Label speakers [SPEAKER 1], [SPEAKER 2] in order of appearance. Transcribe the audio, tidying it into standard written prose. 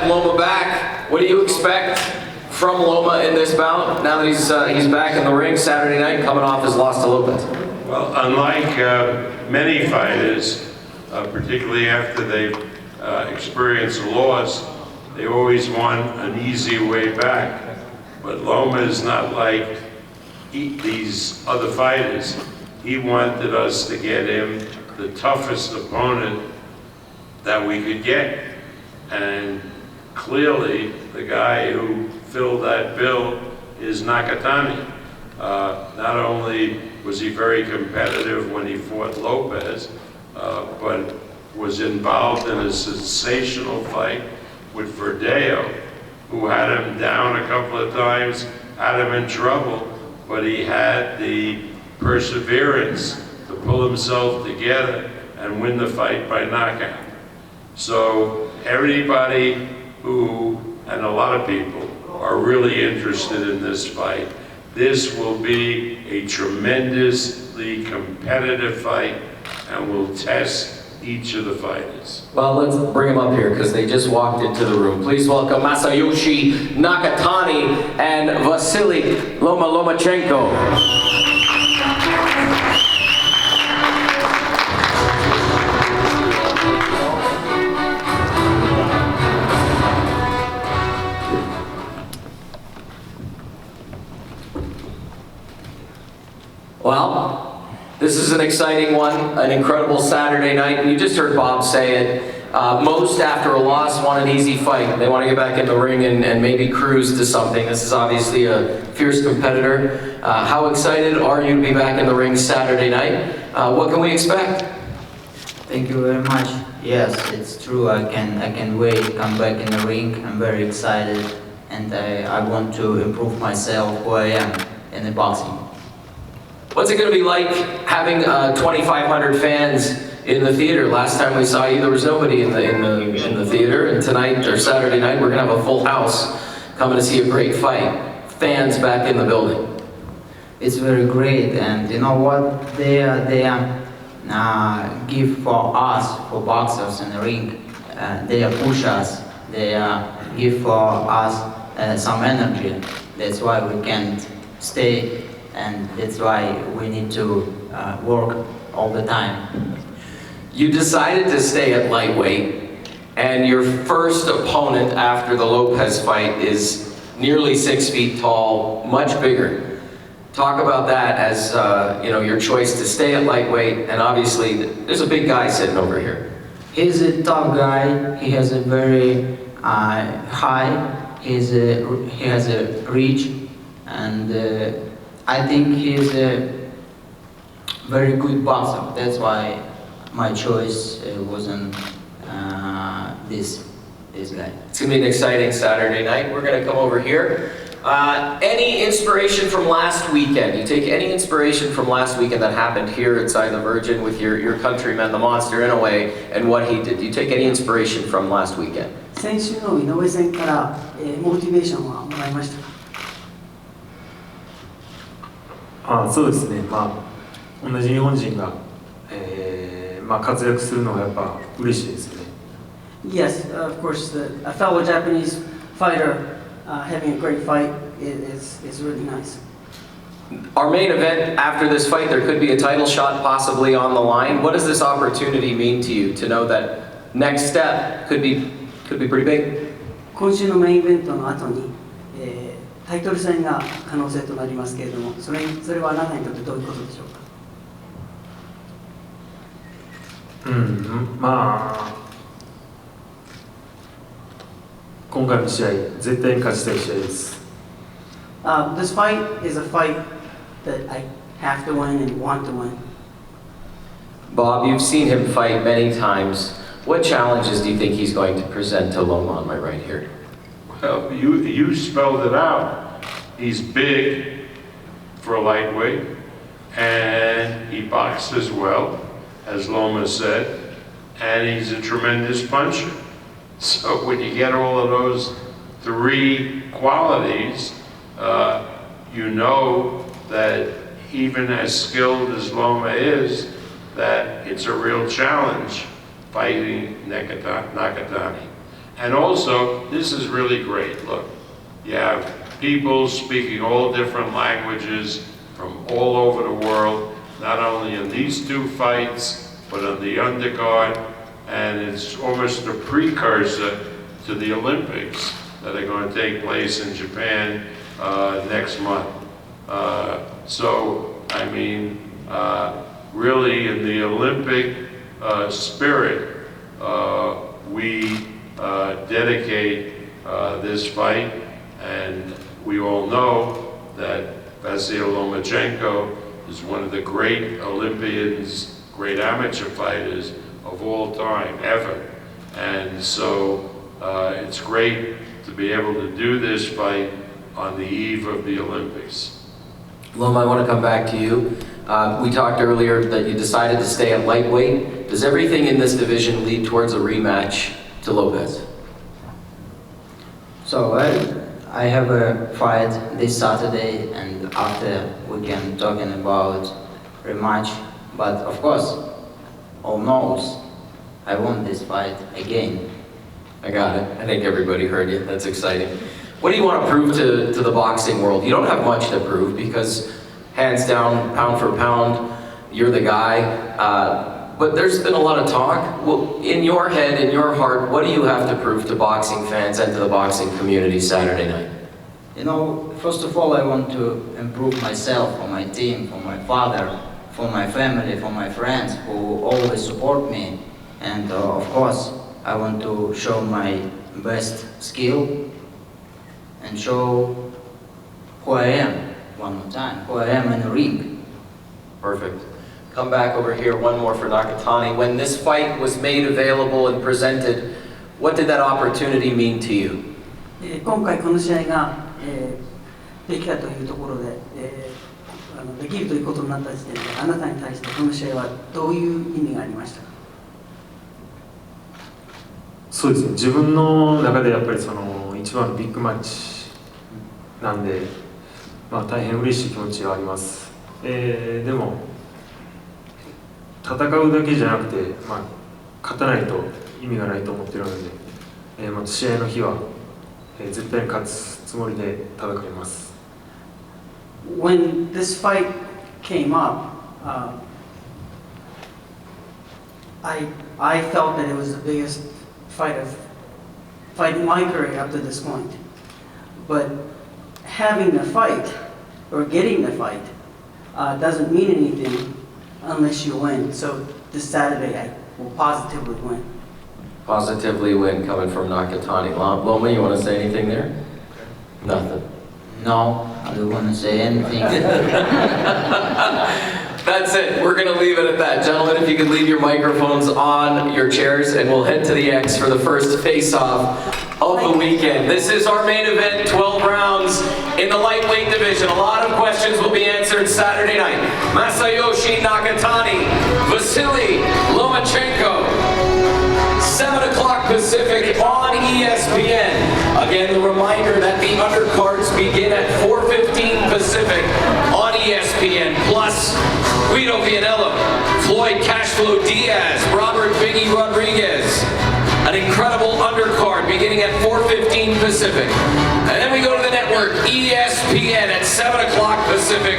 [SPEAKER 1] have Loma back. What do you expect from Loma in this bout, now that he's back in the ring Saturday night, coming off his loss to Lopez?
[SPEAKER 2] Well, unlike many fighters, particularly after they've experienced a loss, they always want an easy way back. But Loma is not like these other fighters. He wanted us to get him the toughest opponent that we could get. And clearly, the guy who filled that bill is Nakatani. Not only was he very competitive when he fought Lopez, but was involved in a sensational fight with Verdeo, who had him down a couple of times, had him in trouble, but he had the perseverance to pull himself together and win the fight by knockout. So everybody who, and a lot of people, are really interested in this fight. This will be a tremendously competitive fight and will test each of the fighters.
[SPEAKER 1] Well, let's bring them up here because they just walked into the room. Please welcome Masayoshi Nakatani and Vasily Lomachenko. Well, this is an exciting one, an incredible Saturday night. You just heard Bob say it. Most, after a loss, want an easy fight. They want to get back in the ring and maybe cruise to something. This is obviously a fierce competitor. How excited are you to be back in the ring Saturday night? What can we expect?
[SPEAKER 3] Thank you very much. Yes, it's true. I can wait, come back in the ring. I'm very excited, and I want to improve myself who I am in the boxing.
[SPEAKER 1] What's it going to be like having 2,500 fans in the theater? Last time we saw you, there was nobody in the theater, and tonight or Saturday night, we're going to have a full house coming to see a great fight. Fans back in the building.
[SPEAKER 3] It's very great, and you know what? They give for us, for boxers in the ring. They push us. They give for us some energy. That's why we can't stay. And that's why we need to work all the time.
[SPEAKER 1] You decided to stay at lightweight, and your first opponent after the Lopez fight is nearly 6 feet tall, much bigger. Talk about that as your choice to stay at lightweight, and obviously there's a big guy sitting over here.
[SPEAKER 3] He's a tough guy. He has a very high. He has a reach, and I think he's a very good boxer. That's why my choice wasn't this guy.
[SPEAKER 1] It's going to be an exciting Saturday night. We're going to come over here. Any inspiration from last weekend? You take any inspiration from last weekend that happened here inside the Virgin with your countryman, the Monster, in a way, and what he did? Do you take any inspiration from last weekend?
[SPEAKER 4] 先週の井上戦から、モチベーションはもらいましたか？
[SPEAKER 5] そうですね、同じ日本人が、活躍するのがやっぱ嬉しいですよね。
[SPEAKER 4] Yes, of course, a fellow Japanese fighter having a great fight is really nice.
[SPEAKER 1] Our main event after this fight, there could be a title shot possibly on the line. What does this opportunity mean to you to know that next step could be pretty big?
[SPEAKER 4] 今週のメインイベントの後に、タイトル戦が可能性となりますけれども、それはあなたにとってどういうことでしょうか？
[SPEAKER 5] 今回の試合、絶対に勝ちたい試合です。
[SPEAKER 4] This fight is a fight that I have to win and want to win.
[SPEAKER 1] Bob, you've seen him fight many times. What challenges do you think he's going to present to Loma on my right here?
[SPEAKER 2] Well, you spelled it out. He's big for a lightweight, and he boxes well, as Loma said, and he's a tremendous puncher. So when you get all of those three qualities, you know that even as skilled as Loma is, that it's a real challenge fighting Nakatani. And also, this is really great. Look, you have people speaking all different languages from all over the world, not only in these two fights, but on the undercard, and it's almost a precursor to the Olympics that are going to take place in Japan next month. So, I mean, really in the Olympic spirit, we dedicate this fight, and we all know that Vasyl Lomachenko is one of the great Olympians, great amateur fighters of all time, ever. And so it's great to be able to do this fight on the eve of the Olympics.
[SPEAKER 1] Loma, I want to come back to you. We talked earlier that you decided to stay at lightweight. Does everything in this division lead towards a rematch to Lopez?
[SPEAKER 3] So I have a fight this Saturday, and after we can talking about rematch. But of course, all knows I want this fight again.
[SPEAKER 1] I got it. I think everybody heard you. That's exciting. What do you want to prove to the boxing world? You don't have much to prove because hands down, pound for pound, you're the guy. But there's been a lot of talk. Well, in your head, in your heart, what do you have to prove to boxing fans and to the boxing community Saturday night?
[SPEAKER 3] You know, first of all, I want to improve myself, for my team, for my father, for my family, for my friends who always support me. And of course, I want to show my best skill and show who I am, one more time, who I am in the ring.
[SPEAKER 1] Perfect. Come back over here, one more for Nakatani. When this fight was made available and presented, what did that opportunity mean to you?
[SPEAKER 4] 今回この試合が、できたというところで、できるということになった時点で、あなたに対してこの試合はどういう意味がありましたか？
[SPEAKER 5] そうですね、自分の中でやっぱりその一番のビッグマッチなんで、大変嬉しい気持ちがあります。でも戦うだけじゃなくて、勝たないと意味がないと思っているので、また試合の日は、絶対に勝つつもりで戦います。
[SPEAKER 4] When this fight came up, I felt that it was the biggest fight in my career up to this point. But having the fight or getting the fight doesn't mean anything unless you win. So this Saturday I will positively win.
[SPEAKER 1] Positively win coming from Nakatani. Loma, you want to say anything there? Nothing.
[SPEAKER 3] No, I don't want to say anything.
[SPEAKER 1] That's it. We're going to leave it at that. Gentlemen, if you could leave your microphones on your chairs, and we'll head to the X for the first face-off of the weekend. This is our main event, 12 rounds in the lightweight division. A lot of questions will be answered Saturday night. Masayoshi Nakatani, Vasily Lomachenko. 7 o'clock Pacific on ESPN. Again, the reminder that the undercards begin at 4:15 Pacific on ESPN. Plus, Guido Vianello, Floyd Cashflow Diaz, Robert Biggie Rodriguez. An incredible undercard beginning at 4:15 Pacific. And then we go to the network, ESPN at 7 o'clock Pacific.